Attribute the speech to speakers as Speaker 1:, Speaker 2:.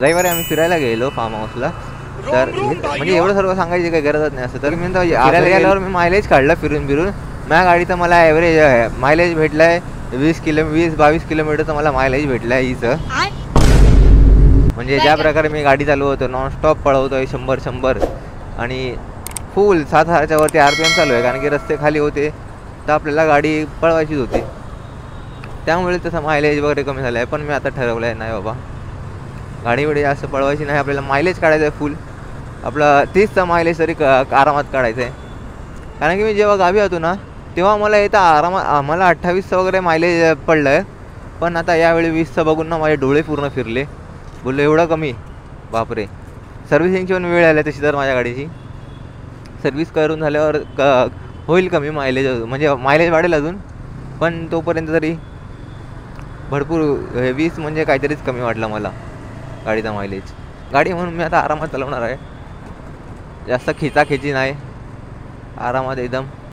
Speaker 1: रविवारी आम्ही फिरायला गेलो फार्म हाऊसला. तर म्हणजे एवढं सर्व सांगायची काही गरजच नाही. असं तर मी फिरायला गेल्यावर मी मायलेज काढलं फिरून माझ्या गाडीचं मला ॲव्हरेज मायलेज भेटलं आहे 20-22 किलोमीटरचं मला मायलेज भेटलं आहे हिचं. म्हणजे ज्या प्रकारे मी गाडी चालवतो नॉनस्टॉप पळवतोय 100 आणि फुल 7,000च्या वरती RPM चालू आहे. कारण की रस्ते खाली होते तर आपल्याला गाडी पळवायचीच होती, त्यामुळे तसं मायलेज वगैरे कमी झालं आहे. पण मी आता ठरवलं आहे नाही बाबा, गाडी वेळी जास्त पळवायची नाही, आपल्याला मायलेज काढायचं आहे फुल. आपला 30चा मायलेज तरी आरामात काढायचं आहे. कारण की मी जेव्हा गावी होतो ना तेव्हा मला येतं आरामात मला 28चं वगैरे मायलेज पडलं आहे. पण आता यावेळी 20चं बघून ना माझे डोळे पूर्ण फिरले. बोललो एवढं कमी, बापरे. सर्व्हिसिंगची पण वेळ आली तशी तर माझ्या गाडीची. सर्व्हिस करून झाल्यावर होईल कमी मायलेज, म्हणजे मायलेज वाढेल अजून, पण तोपर्यंत तरी भरपूर 20 म्हणजे काहीतरीच कमी वाटलं मला गाडीचा मायलेज. गाडी म्हणून मी आता आरामात चालवणार आहे, जास्त खिचाखिची नाही, आरामात एकदम.